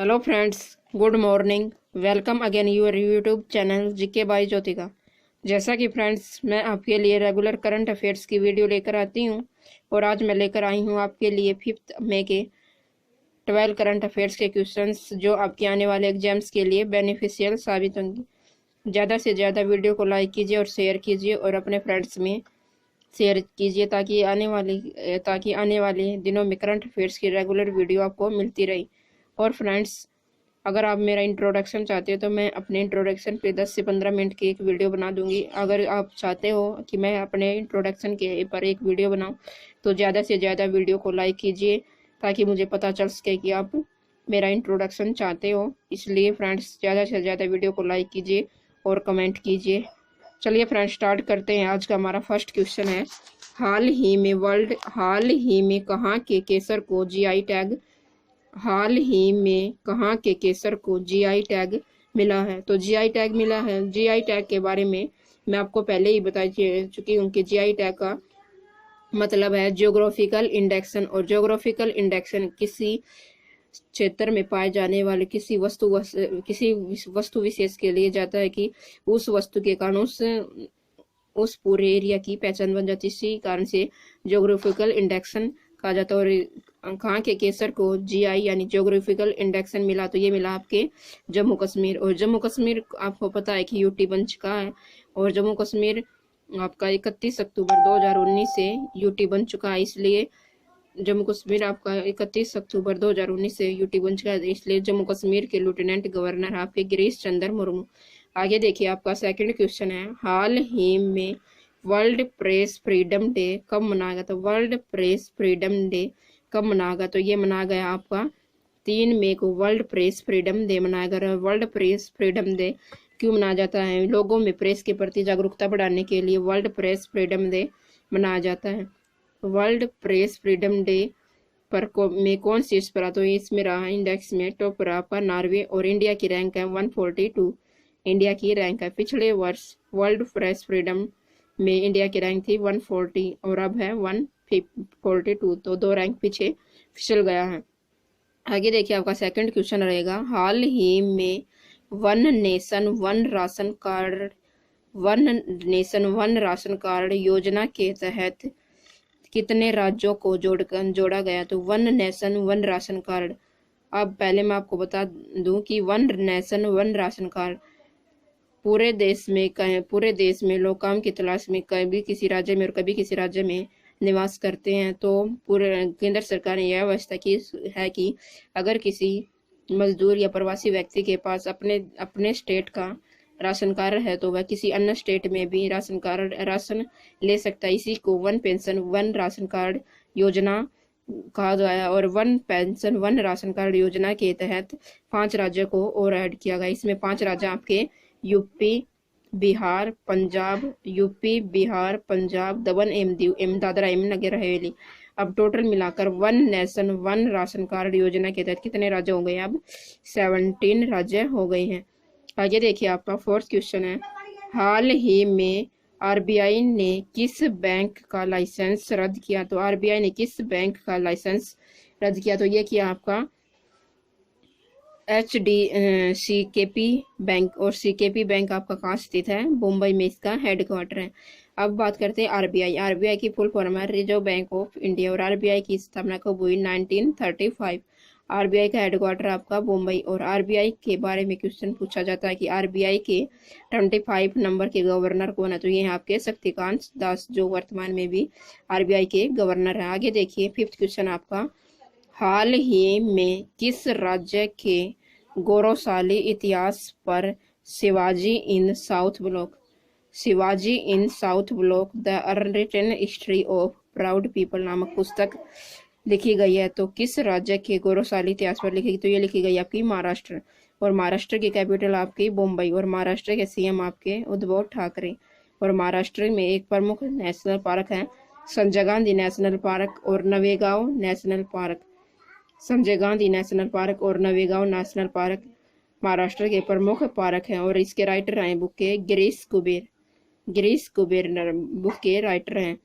Hello friends, good morning. Welcome again your YouTube channel GK by Jyotika. जैसा कि friends मैं आपके लिए रेगुलर करंट अफेयर्स की वीडियो लेकर आती हूं और आज मैं लेकर आई हूं आपके लिए 5 मई के 12 करंट अफेयर्स के क्वेश्चंस जो आपके आने वाले एग्जाम्स के लिए बेनिफिशियल साबित होंगी। ज़्यादा से ज़्यादा वीडियो को लाइक कीजिए और शेयर कीजिए और अपने फ्रेंड्स में शेयर कीजिए ताकि आने वाले दिनों में करंट अफेयर्स की रेगुलर वीडियो आपको मिलती रही। और फ्रेंड्स, अगर आप मेरा इंट्रोडक्शन चाहते हो तो मैं अपने इंट्रोडक्शन पे 10 से 15 मिनट की एक वीडियो बना दूंगी। अगर आप चाहते हो कि मैं अपने इंट्रोडक्शन के पर एक वीडियो बनाऊं तो ज़्यादा से ज़्यादा वीडियो को लाइक कीजिए ताकि मुझे पता चल सके कि आप मेरा इंट्रोडक्शन चाहते हो। इसलिए फ्रेंड्स, ज़्यादा से ज़्यादा वीडियो को लाइक कीजिए और कमेंट कीजिए। चलिए फ्रेंड्स, स्टार्ट करते हैं। आज का हमारा फर्स्ट क्वेश्चन है, हाल ही में कहाँ के केसर को जीआई टैग हाल ही में कहाँ के केसर को जीआई टैग मिला है? तो जीआई टैग मिला है। जीआई टैग के बारे में मैं आपको पहले ही बता चुकी हूँ कि जीआई टैग का मतलब है ज्योग्राफिकल इंडेक्शन, और ज्योग्राफिकल इंडेक्शन किसी क्षेत्र में पाए जाने वाले किसी वस्तु विशेष के लिए जाता है कि उस वस्तु के कारण उस पूरे एरिया की पहचान बन जाती है। इसी कारण से ज्योग्राफिकल इंडेक्शन कहा जाता है। और कहाँ के केसर को जीआई यानी ज्योग्राफिकल इंडेक्शन मिला? तो ये मिला आपके जम्मू कश्मीर। और जम्मू कश्मीर आपको पता है कि यूटी बन चुका है और जम्मू कश्मीर आपका 31 अक्टूबर 2019 से यूटी बन चुका है। इसलिए जम्मू कश्मीर आपका 31 अक्टूबर 2019 से यूटी बन चुका है। इसलिए जम्मू कश्मीर के लेफ्टिनेंट गवर्नर आपके गिरीश चंद्र मुर्मू। आगे देखिए, आपका सेकंड क्वेश्चन है, हाल ही में वर्ल्ड प्रेस फ्रीडम डे कब मनाया गया? तो वर्ल्ड प्रेस फ्रीडम डे कब मनाया गया? तो ये मनाया गया आपका 3 मई को वर्ल्ड प्रेस फ्रीडम डे मनाया गया। वर्ल्ड प्रेस फ्रीडम डे क्यों मनाया जाता है? लोगों में प्रेस के प्रति जागरूकता बढ़ाने के लिए वर्ल्ड प्रेस फ्रीडम डे मनाया जाता है। वर्ल्ड प्रेस फ्रीडम डे में कौन शीर्ष पर? तो इसमें रहा इंडेक्स में टॉप पर आपका नॉर्वे और इंडिया की रैंक है 142। इंडिया की रैंक है। पिछले वर्ष वर्ल्ड प्रेस फ्रीडम में इंडिया की रैंक थी 140 और अब है 142, तो 2 रैंक पीछे फिसल गया है। आगे देखिए, आपका सेकंड क्वेश्चन रहेगा, हाल ही में one nation one ration card योजना के तहत कितने राज्यों को जोड़ा गया? तो one nation one ration card. अब पहले मैं आपको बता दूं कि one nation one ration card पूरे देश में लोग काम की तलाश में कभी किसी राज्य में और कभी किसी राज्य में निवास करते हैं। तो पूरे केंद्र सरकार ने यह व्यवस्था की है कि अगर किसी मजदूर या प्रवासी व्यक्ति के पास अपने स्टेट का राशन कार्ड है तो वह किसी अन्य स्टेट में भी राशन ले सकता है। इसी को one pension one ration card योजना कहा गया। और one pension one ration card योजना के तहत 5 राज्यों को और ऐड किया गया। इसमें 5 राज्य आपके यूपी बिहार पंजाब दमन एवं दादरा एवं नगर हवेली। अब टोटल मिलाकर one nation one ration card योजना के तहत कितने राज्य हो गए? अब 17 राज्य हो गए हैं। आगे देखिए, आपका फोर्थ क्वेश्चन है, हाल ही में आरबीआई ने किस बैंक का लाइसेंस रद्द किया? तो आरबीआई ने किस बैंक का लाइसेंस रद्द किया? तो ये किया आपका सीकेपी बैंक। और सीकेपी बैंक आपका कहाँ स्थित है? मुंबई में इसका हेडक्वार्टर है। अब बात करते हैं आरबीआई। आरबीआई की फुल फॉर्म है रिजर्व बैंक ऑफ इंडिया और आरबीआई की स्थापना कब हुई? 1935। आरबीआई का हेडक्वार्टर आपका मुंबई। और आरबीआई के बारे में क्वेश्चन पूछा जाता है कि आरबीआई के 25 नंबर के गवर्नर कौन है? तो ये आपके शक्तिकांत दास जो वर्तमान में भी आरबीआई के गवर्नर है। आगे देखिए, फिफ्थ क्वेश्चन आपका, हाल ही में किस राज्य के गौरवशाली इतिहास पर Shivaji in South Block the unwritten history of proud people नामक पुस्तक लिखी गई है? तो किस राज्य के गौरवशाली इतिहास पर लिखी गई? तो ये लिखी गई आपकी महाराष्ट्र। और महाराष्ट्र की कैपिटल आपकी मुंबई। और महाराष्ट्र के सीएम आपके उद्धव ठाकरे। और महाराष्ट्र में एक प्रमुख नेशनल पार्क है संजय गांधी नेशनल पार्क और Navegaon national park. Sanjay Gandhi national park और नवेगांव नेशनल पार्क महाराष्ट्र के प्रमुख पार्क हैं। और इसके राइटर हैं बुक के गिरीश कुबेर बुक के राइटर हैं।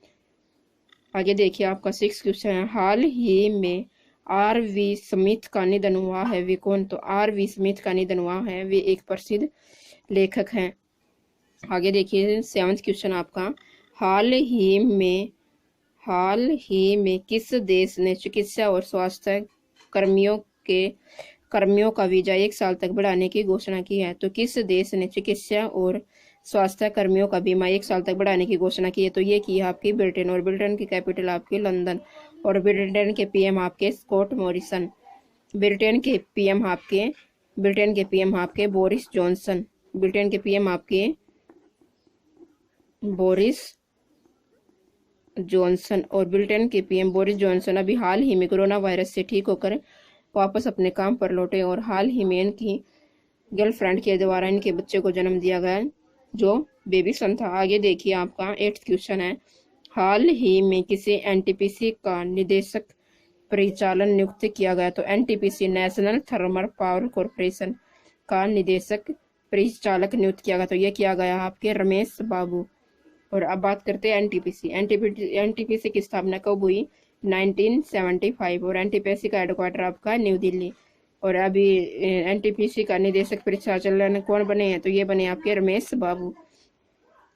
आगे देखिए, आपका 6th क्वेश्चन है, हाल ही में R.V. स्मिथ का निधन हुआ है। वे कौन? तो R.V. स्मिथ का निधन हुआ है, वे एक प्रसिद्ध लेखक हैं। आगे देखिए 7th क्वेश्चन आपका, हाल ही में किस देश ने चिकित्सा और स्वास्थ्य कर्मियों का वीजा 1 साल तक बढ़ाने की घोषणा की है? तो किस देश ने चिकित्सा और स्वास्थ्य कर्मियों का बीमा 1 साल तक बढ़ाने की घोषणा की है? तो ये की है आपकी ब्रिटेन, और ब्रिटेन की कैपिटल आपकी लंदन, और ब्रिटेन के पीएम आपके स्कॉट मॉरिसन। ब्रिटेन के पीएम आपके बोरिस जॉनसन। ब्रिटेन के पीएम आपके बोरिस जॉनसन, और ब्रिटेन के पीएम बोरिस जॉनसन अभी हाल ही में कोरोना वायरस से ठीक होकर वापस अपने काम पर लौटे, और हाल ही में इनकी गर्लफ्रेंड के द्वारा इनके बच्चे को जन्म दिया गया, जो बेबी सन था। आगे देखिए आपका 8th क्वेश्चन है, हाल ही में किसी एनटीपीसी का निदेशक परिचालन नियुक्त किया गया? तो NTPC national thermal power corporation का निदेशक परिचालक नियुक्त किया गया, तो यह किया गया आपके रमेश बाबू। और अब बात करते हैं एनटीपीसी की स्थापना कब हुई? 1975, और एनटीपीसी का हेडक्वार्टर आपका न्यू दिल्ली। और अभी एनटीपीसी का निदेशक परिचालन कौन बने हैं? तो ये बने आपके रमेश बाबू।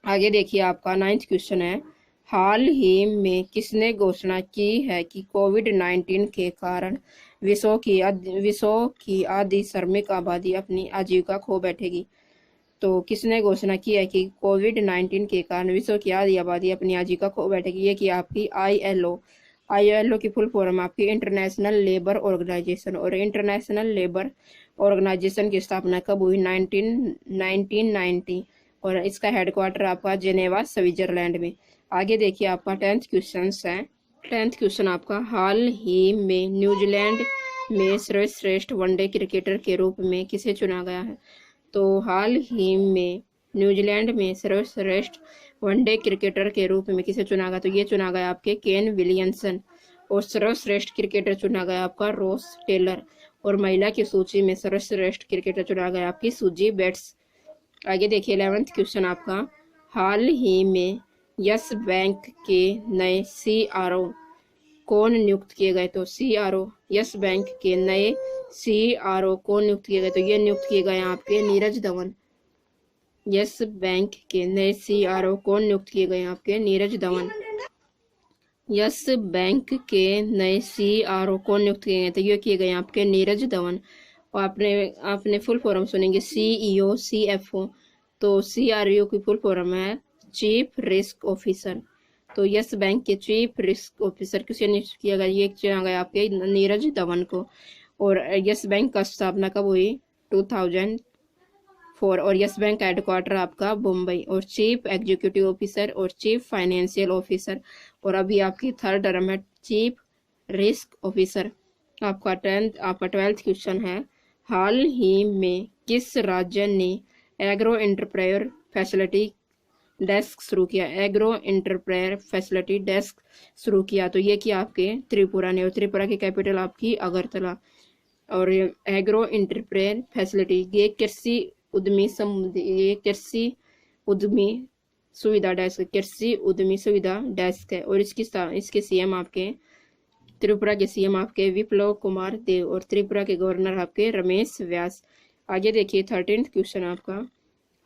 आगे देखिए आपका 9th क्वेश्चन है, हाल ही में किसने घोषणा की है कि कोविड-19 के कारण विश्व की आधी श्रमिक आबादी अपनी आजीविका खो बैठेगी? तो किसने घोषणा की है कि कोविड-19 के कारण विश्व की आधी आबादी अपनी आजीविका खो बैठेगी? ये की आपकी ILO की फुल फॉर्म आपकी इंटरनेशनल लेबर ऑर्गेनाइजेशन, और इंटरनेशनल लेबर ऑर्गेनाइजेशन की स्थापना कब हुई? 1990, और इसका हेडक्वार्टर आपका जेनेवा स्विट्जरलैंड में। आगे देखिए आपका 10th क्वेश्चन है। 10th क्वेश्चन आपका, हाल ही में न्यूजीलैंड में सर्वश्रेष्ठ वनडे क्रिकेटर के रूप में किसे चुना गया है? तो हाल ही में न्यूजीलैंड में सर्वश्रेष्ठ वनडे क्रिकेटर के रूप में किसे चुना गया? तो ये चुना गया आपके केन विलियमसन, और सर्वश्रेष्ठ क्रिकेटर चुना गया आपका रॉस टेलर, और महिला की सूची में सर्वश्रेष्ठ क्रिकेटर चुना गया आपकी सूजी बेट्स। आगे देखिए 11th क्वेश्चन आपका, हाल ही में यस बैंक के नए CRO कौन नियुक्त किए गए? तो यस बैंक के नए CRO कौन नियुक्त किए गए? तो ये नियुक्त किए गए आपके नीरज धवन। यस बैंक के नए CRO कौन नियुक्त किए गए? आपके नीरज धवन। यस बैंक के नए CRO कौन नियुक्त किए गए? तो ये किए गए आपके नीरज धवन। और आपने फुल फॉर्म सुनेंगे CEO CFO, तो CRO की फुल फॉर्म है चीफ रिस्क ऑफिसर। तो यस बैंक के चीफ रिस्क ऑफिसर किसे नियुक्त किया गया? ये चुना गया आपके नीरज धवन को। और यस बैंक का स्थापना कब हुई? 2004, और यस बैंक का हेडक्वार्टर आपका मुंबई, और चीफ एग्जीक्यूटिव ऑफिसर और चीफ फाइनेंशियल ऑफिसर, और अभी आपकी 3rd टर्म है चीफ रिस्क ऑफिसर। आपका 12th क्वेश्चन है, हाल ही में किस राज्य ने एग्रो एंटरप्रेन्योर फैसिलिटी डेस्क शुरू किया? एग्रो एंटरप्रेन्योर फैसिलिटी डेस्क शुरू किया, तो ये किया आपके त्रिपुरा ने, और त्रिपुरा की कैपिटल आपकी अगरतला। और एग्रो एंटरप्रेन्योर फैसिलिटी ये कृषि उद्यमी सुविधा डेस्क है, और इसके CM आपके त्रिपुरा के CM आपके विप्लव कुमार देव, और त्रिपुरा के गवर्नर आपके रमेश व्यास। आगे देखिए 13th क्वेश्चन आपका,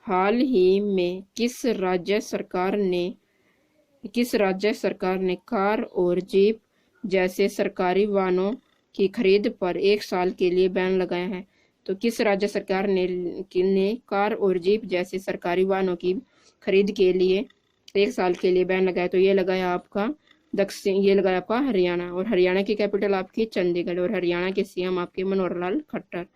हाल ही में किस राज्य सरकार ने कार और जीप जैसे सरकारी वाहनों की खरीद पर 1 साल के लिए बैन लगाया है? तो किस राज्य सरकार ने कार और जीप जैसे सरकारी वाहनों की खरीद के लिए 1 साल के लिए बैन लगाया? तो ये लगाया आपका हरियाणा, और हरियाणा की कैपिटल आपकी चंडीगढ़, और हरियाणा के CM आपके मनोहर लाल खट्टर,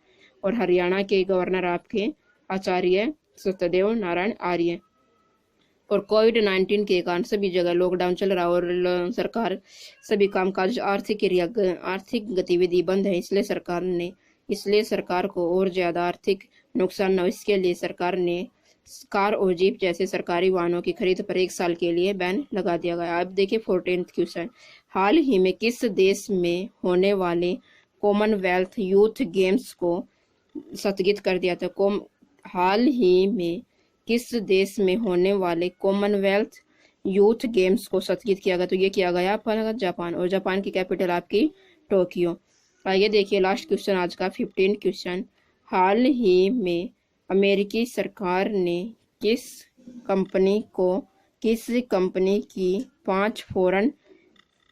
और हरियाणा के गवर्नर आपके आचार्य सत्यदेव नारायण आर्य। और कोविड-19 के कारण सभी जगह लॉकडाउन चल रहा, और सरकार सभी कामकाज आर्थिक गतिविधि बंद है, इसलिए सरकार को और ज्यादा आर्थिक नुकसान न हो, इसके लिए सरकार ने कार और जीप जैसे सरकारी वाहनों की खरीद पर 1 साल के लिए बैन लगा दिया गया। अब देखिए 14th क्वेश्चन, हाल ही में किस देश में होने वाले कॉमनवेल्थ यूथ गेम्स को स्थगित कर दिया था? हाल ही में किस देश में होने वाले कॉमनवेल्थ यूथ गेम्स को स्थगित किया गया? तो ये किया गया आपका जापान, और जापान की कैपिटल आपकी टोक्यो। आइए देखिए लास्ट क्वेश्चन आज का 15 क्वेश्चन। हाल ही में अमेरिकी सरकार ने किस कंपनी की 5 फॉरेन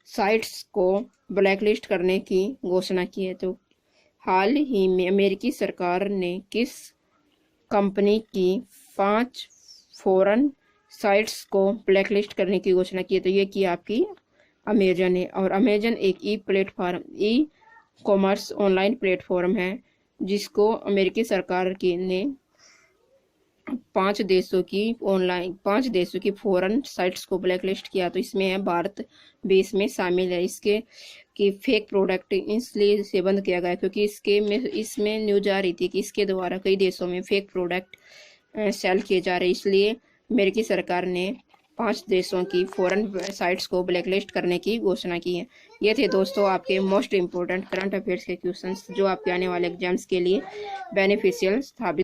साइट्स को ब्लैकलिस्ट करने की घोषणा की है? तो हाल ही में अमेरिकी सरकार ने किस कंपनी की 5 फॉरेन साइट्स को ब्लैकलिस्ट करने की घोषणा की है? तो ये की आपकी अमेजन है। और अमेजन एक ई कॉमर्स ऑनलाइन प्लेटफॉर्म है जिसको अमेरिकी सरकार ने 5 देशों की फॉरेन साइट्स को ब्लैकलिस्ट किया। तो इसमें है भारत भी इसमें शामिल है। इसके कि फेक प्रोडक्ट इसलिए इसे बंद किया गया क्योंकि इसमें न्यूज आ रही थी कि इसके द्वारा कई देशों में फेक प्रोडक्ट सेल किए जा रहे, इसलिए अमेरिकी सरकार ने 5 देशों की फॉरेन साइट्स को ब्लैकलिस्ट करने की घोषणा की है। ये थे दोस्तों आपके मोस्ट इम्पोर्टेंट करंट अफेयर्स के क्वेश्चंस जो आपके आने वाले एग्जाम्स के लिए बेनिफिशियल साबित